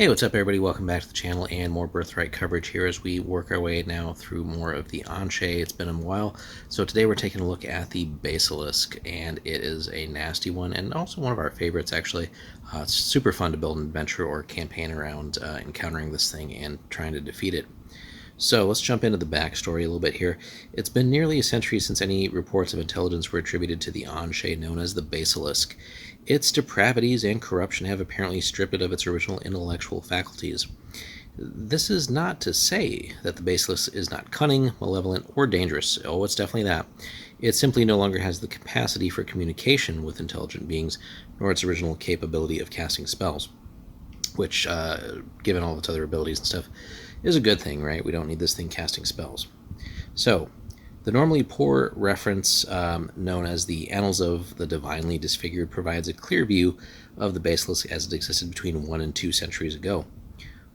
Hey, what's up, everybody? Welcome back to the channel and more Birthright coverage here as we work our way now through more of the Anshe. It's been a while. So today we're taking a look at the Basilisk, and it is a nasty one and also one of our favorites, actually. It's super fun to build an adventure or campaign around encountering this thing and trying to defeat it. So let's jump into the backstory a little bit here. It's been nearly a century since any reports of intelligence were attributed to the Anshe known as the Basilisk. Its depravities and corruption have apparently stripped it of its original intellectual faculties. This is not to say that the Basilisk is not cunning, malevolent, or dangerous. Oh, it's definitely that. It simply no longer has the capacity for communication with intelligent beings, nor its original capability of casting spells. Which, given all its other abilities and stuff, is a good thing, right? We don't need this thing casting spells. So, the normally poor reference known as the Annals of the Divinely Disfigured provides a clear view of the Basilisk as it existed between 1 and 2 centuries ago.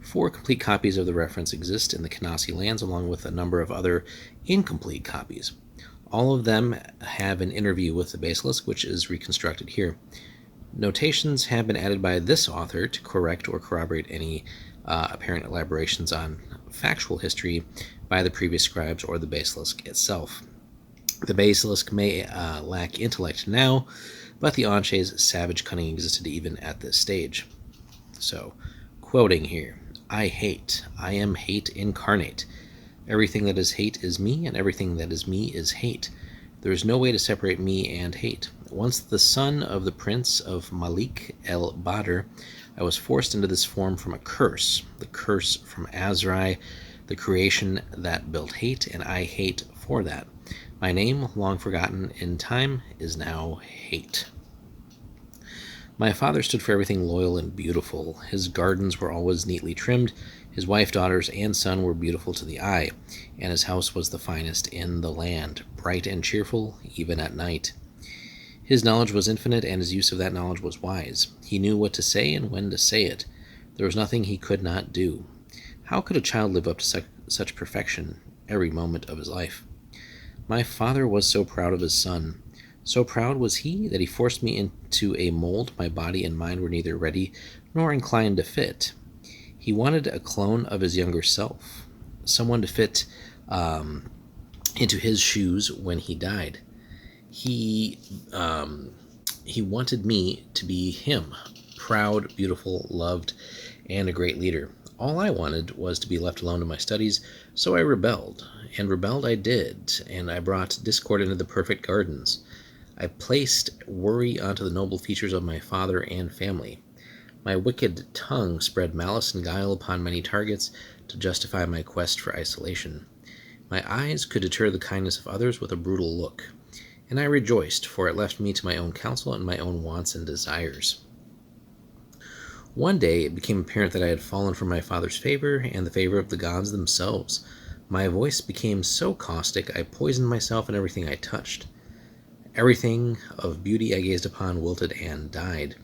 4 complete copies of the reference exist in the Kanasi lands, along with a number of other incomplete copies. All of them have an interview with the Basilisk, which is reconstructed here. Notations have been added by this author to correct or corroborate any apparent elaborations on factual history by the previous scribes or the Basilisk itself. The Basilisk may lack intellect now, but the Anshe's savage cunning existed even at this stage. So, quoting here, I am hate incarnate. Everything that is hate is me, and everything that is me is hate. There is no way to separate me and hate. Once the son of the prince of Malik el-Badr, I was forced into this form from a curse, the curse from Azrai, the creation that built hate, and I hate for that. My name, long forgotten in time, is now hate. My father stood for everything loyal and beautiful. His gardens were always neatly trimmed. His wife, daughters, and son were beautiful to the eye, and his house was the finest in the land, bright and cheerful, even at night. His knowledge was infinite, and his use of that knowledge was wise. He knew what to say and when to say it. There was nothing he could not do. How could a child live up to such perfection every moment of his life? My father was so proud of his son. So proud was he that he forced me into a mold my body and mind were neither ready nor inclined to fit. He wanted a clone of his younger self, someone to fit into his shoes when he died. He wanted me to be him, proud, beautiful, loved, and a great leader. All I wanted was to be left alone to my studies, so I rebelled, and rebelled I did, and I brought discord into the perfect gardens. I placed worry onto the noble features of my father and family. My wicked tongue spread malice and guile upon many targets to justify my quest for isolation. My eyes could deter the kindness of others with a brutal look, and I rejoiced, for it left me to my own counsel and my own wants and desires. One day it became apparent that I had fallen from my father's favor and the favor of the gods themselves. My voice became so caustic I poisoned myself and everything I touched. Everything of beauty I gazed upon wilted and died.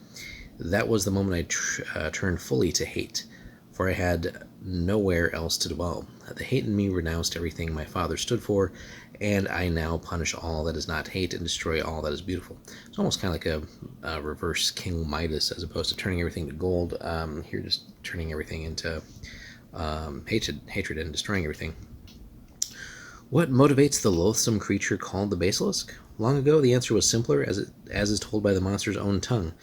That was the moment I turned fully to hate, for I had nowhere else to dwell. The hate in me renounced everything my father stood for, and I now punish all that is not hate and destroy all that is beautiful. It's almost kind of like a reverse King Midas, as opposed to turning everything to gold. Here, just turning everything into hatred and destroying everything. What motivates the loathsome creature called the Basilisk? Long ago, the answer was simpler, as is told by the monster's own tongue.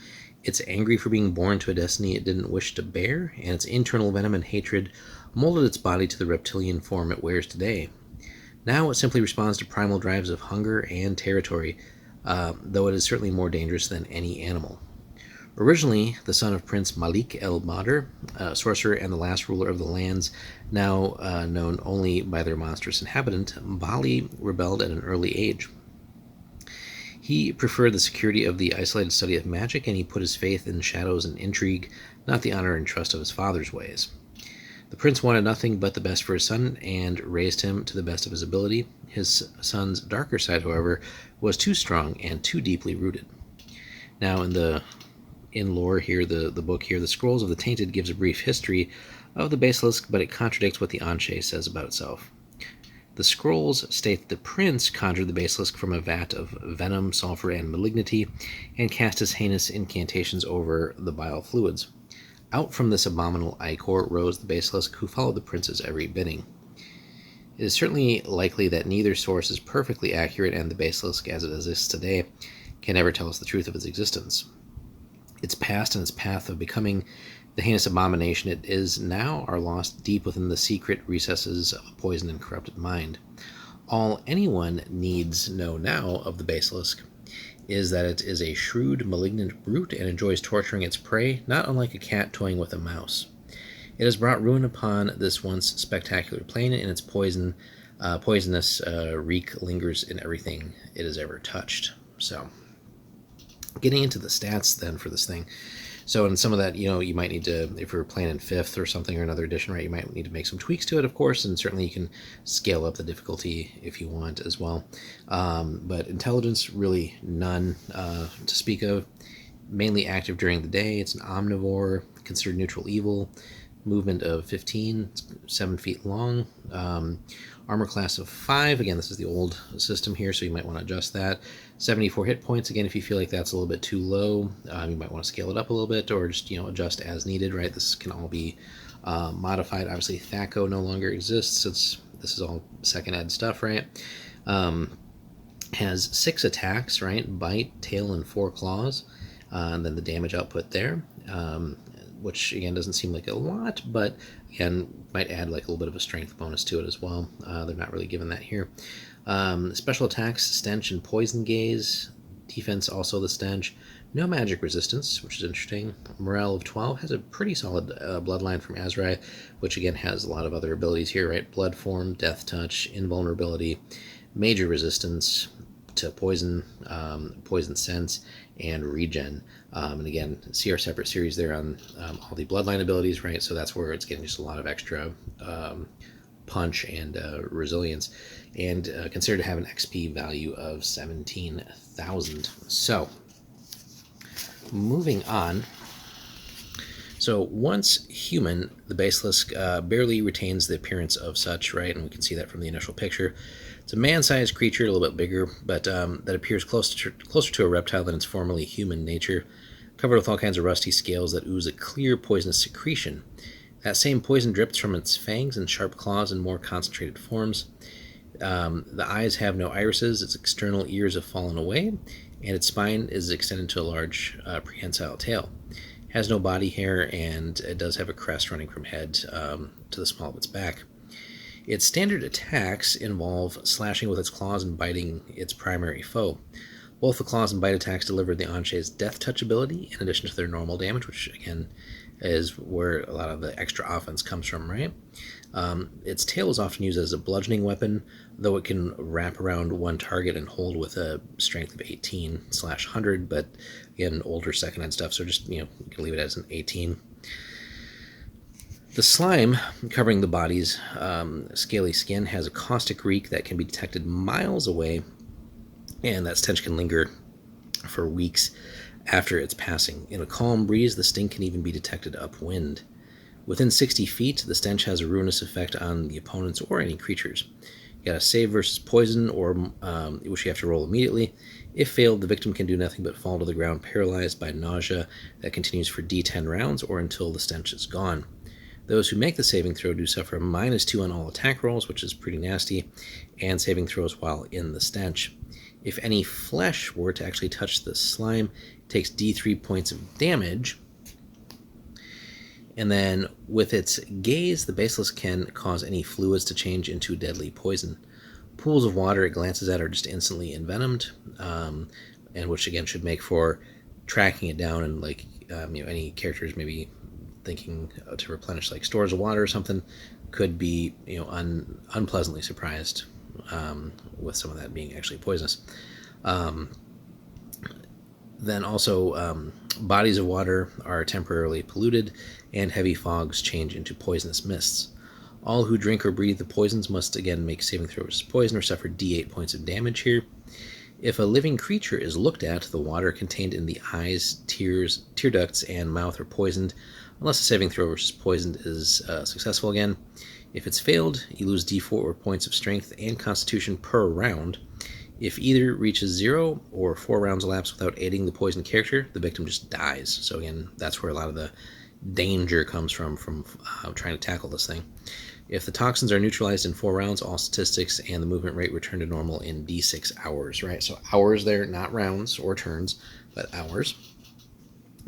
It's angry for being born to a destiny it didn't wish to bear, and its internal venom and hatred molded its body to the reptilian form it wears today. Now it simply responds to primal drives of hunger and territory, though it is certainly more dangerous than any animal. Originally, the son of Prince Malik el-Badr, sorcerer and the last ruler of the lands, now known only by their monstrous inhabitant, Bali rebelled at an early age. He preferred the security of the isolated study of magic, and he put his faith in shadows and intrigue, not the honor and trust of his father's ways. The prince wanted nothing but the best for his son, and raised him to the best of his ability. His son's darker side, however, was too strong and too deeply rooted. Now, in lore here, the book here, the Scrolls of the Tainted gives a brief history of the Basilisk, but it contradicts what the Anshe says about itself. The scrolls state that the prince conjured the basilisk from a vat of venom, sulfur, and malignity, and cast his heinous incantations over the bile fluids. Out from this abominable ichor rose the basilisk, who followed the prince's every bidding. It is certainly likely that neither source is perfectly accurate, and the basilisk, as it exists today, can never tell us the truth of its existence. Its past and its path of becoming the heinous abomination it is now are lost deep within the secret recesses of a poisoned and corrupted mind. All anyone needs know now of the basilisk is that it is a shrewd, malignant brute and enjoys torturing its prey, not unlike a cat toying with a mouse. It has brought ruin upon this once spectacular plain, and its poisonous reek lingers in everything it has ever touched. So, getting into the stats then for this thing. So in some of that, you might need to, if you're playing in 5th or something or another edition, right, you might need to make some tweaks to it, of course, and certainly you can scale up the difficulty if you want as well. But intelligence, really none to speak of. Mainly active during the day. It's an omnivore, considered neutral evil. Movement of 15, 7 feet long. Armor class of 5. Again, this is the old system here, so you might want to adjust that. 74 hit points. Again, if you feel like that's a little bit too low, you might want to scale it up a little bit, or just adjust as needed. Right, this can all be modified. Obviously, THAC0 no longer exists since this is all second ed stuff, right? Has 6 attacks, right? Bite, tail, and 4 claws. And then the damage output there. Which again doesn't seem like a lot, but again might add like a little bit of a strength bonus to it as well. They're not really given that here. Special attacks, stench and poison gaze. Defense also the stench. No magic resistance, which is interesting. Morale of 12, has a pretty solid bloodline from Azrai, which again has a lot of other abilities here, right? Blood form, death touch, invulnerability, major resistance to poison, poison sense, and regen. And again, see our separate series there on all the bloodline abilities, right? So that's where it's getting just a lot of extra punch and resilience, and considered to have an XP value of 17,000. So, moving on. So once human, the basilisk barely retains the appearance of such, right? And we can see that from the initial picture. It's a man-sized creature, a little bit bigger, but that appears closer to a reptile than its formerly human nature, covered with all kinds of rusty scales that ooze a clear poisonous secretion. That same poison drips from its fangs and sharp claws in more concentrated forms. The eyes have no irises, its external ears have fallen away, and its spine is extended to a large prehensile tail. It has no body hair, and it does have a crest running from head to the small of its back. Its standard attacks involve slashing with its claws and biting its primary foe. Both the claws and bite attacks deliver the Anche's death touch ability in addition to their normal damage, which again is where a lot of the extra offense comes from, right? Its tail is often used as a bludgeoning weapon, though it can wrap around one target and hold with a strength of 18/100, but again, older second ed stuff, so just, you can leave it as an 18. The slime covering the body's scaly skin has a caustic reek that can be detected miles away, and that stench can linger for weeks after its passing. In a calm breeze, the stink can even be detected upwind. Within 60 feet, the stench has a ruinous effect on the opponents or any creatures. You gotta save versus poison, or which you have to roll immediately. If failed, the victim can do nothing but fall to the ground paralyzed by nausea that continues for D10 rounds or until the stench is gone. Those who make the saving throw do suffer a -2 on all attack rolls, which is pretty nasty, and saving throws while in the stench. If any flesh were to actually touch the slime, it takes D3 points of damage. And then with its gaze, the basilisk can cause any fluids to change into deadly poison. Pools of water it glances at are just instantly envenomed, and which again should make for tracking it down, and like any characters maybe thinking to replenish like stores of water or something could be unpleasantly surprised with some of that being actually poisonous. Then also bodies of water are temporarily polluted, and heavy fogs change into poisonous mists. All who drink or breathe the poisons must again make saving throws versus poison or suffer D8 points of damage here. If a living creature is looked at, the water contained in the eyes, tear ducts, and mouth are poisoned, unless a saving throw versus poisoned is successful again. If it's failed, you lose D4 points of strength and constitution per round. If either reaches 0 or 4 rounds elapse without aiding the poisoned character, the victim just dies. So again, that's where a lot of the danger comes from trying to tackle this thing. If the toxins are neutralized in 4 rounds, all statistics and the movement rate return to normal in D6 hours, right? So hours there, not rounds or turns, but hours.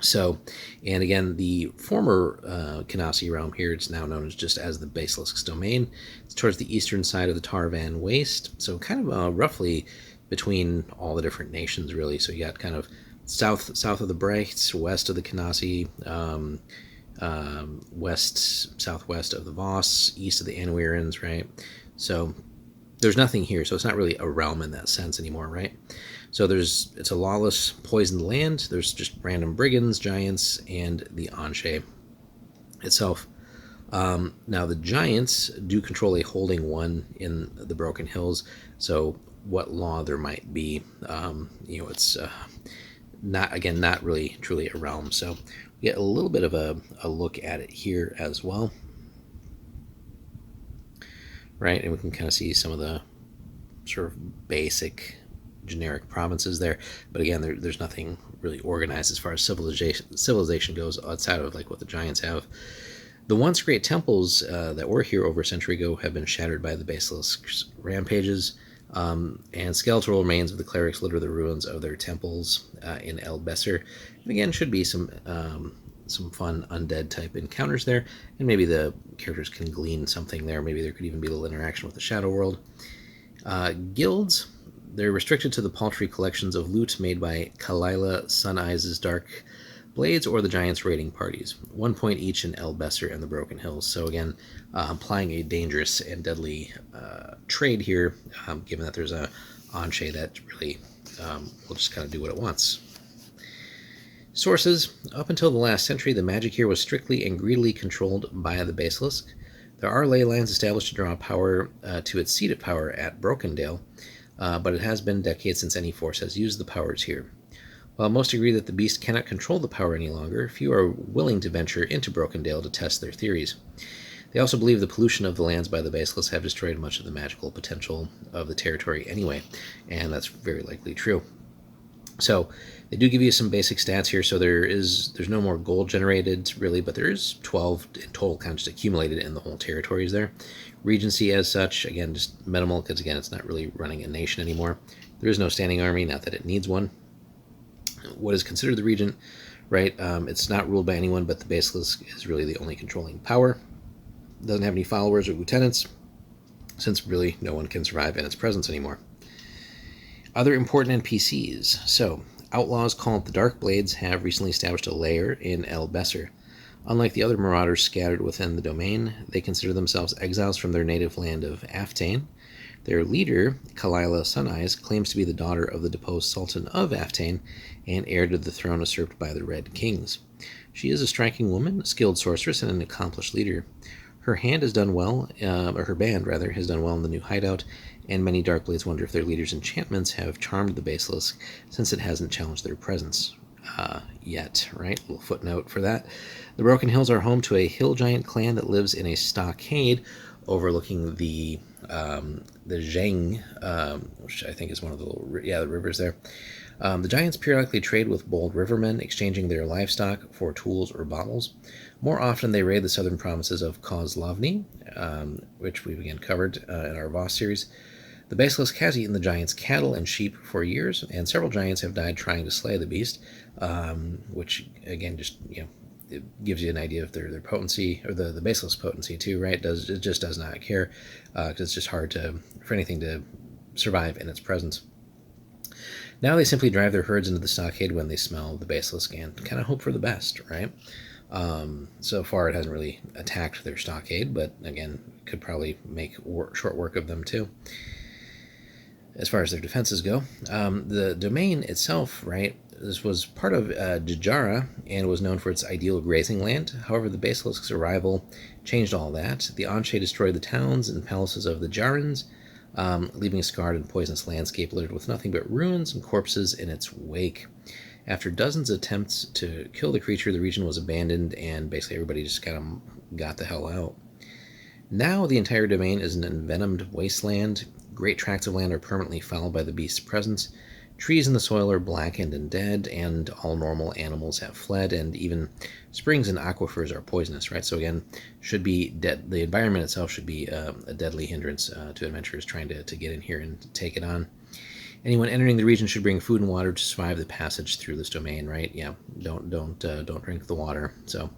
So, and again, the former Canasi realm here, it's now known as just as the Basilisk's domain. It's towards the eastern side of the Tarvan Waste, so kind of roughly between all the different nations, really. So you got kind of south of the Brights, west of the Canasi, southwest of the Voss, east of the Anwirans, right? So there's nothing here, so it's not really a realm in that sense anymore, right? So it's a lawless, poisoned land. There's just random brigands, giants, and the Anshe itself. Now the giants do control a holding one in the Broken Hills. So what law there might be, it's not really truly a realm. So we get a little bit of a look at it here as well, right? And we can kind of see some of the sort of basic generic provinces there, but again, there's nothing really organized as far as civilization goes outside of like what the giants have. The once great temples that were here over a century ago have been shattered by the Basilisk's rampages, and skeletal remains of the clerics litter the ruins of their temples in El Besser. And again, should be some fun undead type encounters there, and maybe the characters can glean something there. Maybe there could even be a little interaction with the Shadow World. Guilds, they're restricted to the paltry collections of loot made by Kalila Sun Eyes' dark blades or the giants' raiding parties. 1 point each in El Besser and the Broken Hills. So again, applying a dangerous and deadly trade here, given that there's a Anshe that really will just kind of do what it wants. Sources. Up until the last century, the magic here was strictly and greedily controlled by the Basilisk. There are ley lines established to draw power to its seat of power at Brokendale, but it has been decades since any force has used the powers here. While most agree that the beast cannot control the power any longer, few are willing to venture into Brokendale to test their theories. They also believe the pollution of the lands by the Basilisk have destroyed much of the magical potential of the territory anyway, and that's very likely true. So they do give you some basic stats here. So there's no more gold generated really, but there is 12 in total kind of just accumulated in the whole territories there. Regency as such, again, just minimal because again, it's not really running a nation anymore. There is no standing army, not that it needs one. What is considered the regent, right? It's not ruled by anyone, but the Basilisk is really the only controlling power. It doesn't have any followers or lieutenants, since really no one can survive in its presence anymore. Other important NPCs. So, outlaws called the Dark Blades have recently established a lair in El Besser. Unlike the other marauders scattered within the domain, they consider themselves exiles from their native land of Aftain. Their leader, Kalila Sun Eyes, claims to be the daughter of the deposed Sultan of Aftain and heir to the throne usurped by the Red Kings. She is a striking woman, a skilled sorceress, and an accomplished leader. Her band has done well in the new hideout, and many Darkblades wonder if their leader's enchantments have charmed the Basilisk, since it hasn't challenged their presence yet, right? A little footnote for that. The Broken Hills are home to a hill giant clan that lives in a stockade overlooking the Zheng, which I think is one of the the rivers there. The giants periodically trade with bold rivermen, exchanging their livestock for tools or bottles. More often, they raid the southern provinces of Kozlovny, which we've again covered in our Voss series. The Basilisk has eaten the giants' cattle and sheep for years, and several giants have died trying to slay the beast, which again just it gives you an idea of their potency, or the Basilisk potency too, right? It just does not care, because it's just hard for anything to survive in its presence. Now they simply drive their herds into the stockade when they smell the Basilisk and kind of hope for the best, right? So far it hasn't really attacked their stockade, but again, could probably make short work of them too. As far as their defenses go, the domain itself, right, this was part of Djara and was known for its ideal grazing land. However, the Basilisk's arrival changed all that. The Anshe destroyed the towns and palaces of the Jarans, leaving a scarred and poisonous landscape littered with nothing but ruins and corpses in its wake. After dozens of attempts to kill the creature, the region was abandoned, and basically everybody just kind of got the hell out. Now the entire domain is an envenomed wasteland. Great tracts of land are permanently fouled by the beast's presence. Trees in the soil are blackened and dead, and all normal animals have fled, and even springs and aquifers are poisonous, right? So again, should be dead. The environment itself should be a deadly hindrance to adventurers trying to get in here and take it on. Anyone entering the region should bring food and water to survive the passage through this domain, right? Yeah, don't drink the water. So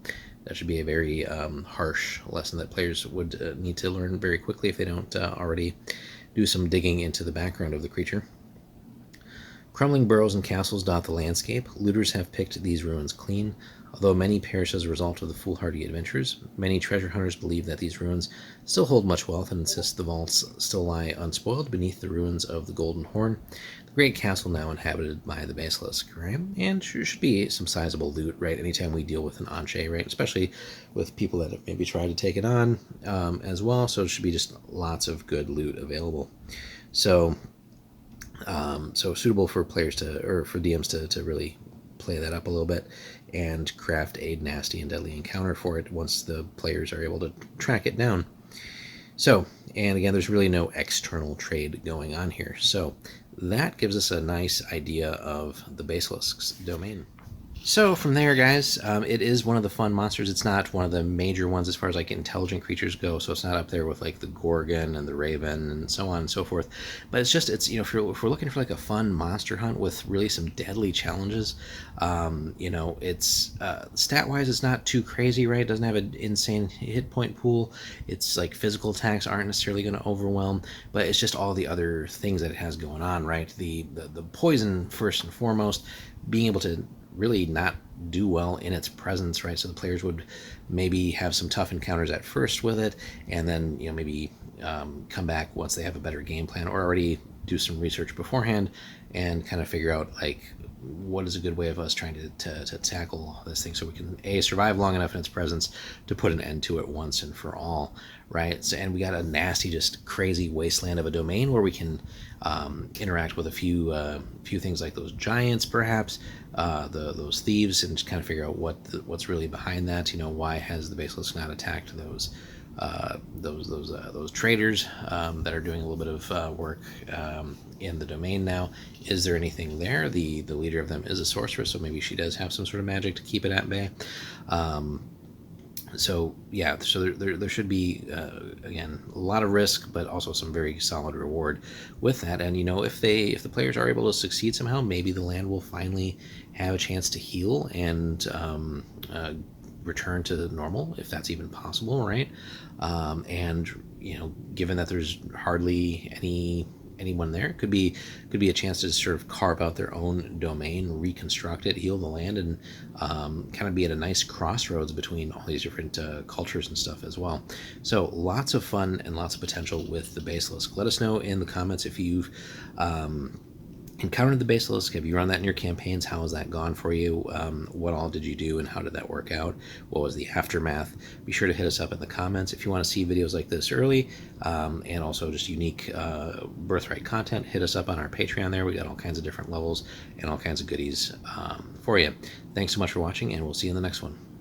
that should be a very harsh lesson that players would need to learn very quickly if they don't already do some digging into the background of the creature. Crumbling burrows and castles dot the landscape. Looters have picked these ruins clean. Although many perish as a result of the foolhardy adventurers, many treasure hunters believe that these ruins still hold much wealth and insist the vaults still lie unspoiled beneath the ruins of the Golden Horn, the great castle now inhabited by the Basilisk, right? And should be some sizable loot, right? Anytime we deal with an Anche, right? Especially with people that have maybe tried to take it on as well, so it should be just lots of good loot available. So suitable for players or for DMs to really play that up a little bit and craft a nasty and deadly encounter for it once the players are able to track it down. So, and again, there's really no external trade going on here. So that gives us a nice idea of the Basilisk's domain. So from there, guys, it is one of the fun monsters. It's not one of the major ones as far as like intelligent creatures go, so it's not up there with like the Gorgon and the Raven and so on and so forth. But it's if we're looking for like a fun monster hunt with really some deadly challenges, it's stat wise it's not too crazy, right? It doesn't have an insane hit point pool. It's like physical attacks aren't necessarily going to overwhelm, but it's just all the other things that it has going on, right? The poison first and foremost, being able to really not do well in its presence, right? So the players would maybe have some tough encounters at first with it, and then maybe come back once they have a better game plan, or already do some research beforehand and kind of figure out like what is a good way of us trying to tackle this thing so we can survive long enough in its presence to put an end to it once and for all, right? So, and we got a nasty, just crazy wasteland of a domain where we can interact with a few things like those giants, perhaps those thieves, and just kind of figure out what's really behind that. Why has the Basilisk not attacked those traders that are doing a little bit of work in the domain now? Is there anything there? The leader of them is a sorceress, so maybe she does have some sort of magic to keep it at bay. So there should be again a lot of risk, but also some very solid reward with that. And if the players are able to succeed somehow, maybe the land will finally have a chance to heal and return to normal, if that's even possible, right? And given that there's hardly anyone there, it could be a chance to sort of carve out their own domain, reconstruct it, heal the land, and kind of be at a nice crossroads between all these different cultures and stuff as well. So lots of fun and lots of potential with the Basilisk. Let us know in the comments if you've encountered the Basilisk. Have you run that in your campaigns? How has that gone for you? What all did you do and how did that work out? What was the aftermath? Be sure to hit us up in the comments if you want to see videos like this early, and also just unique Birthright content. Hit us up on our Patreon there. We got all kinds of different levels and all kinds of goodies for you. Thanks so much for watching, and we'll see you in the next one.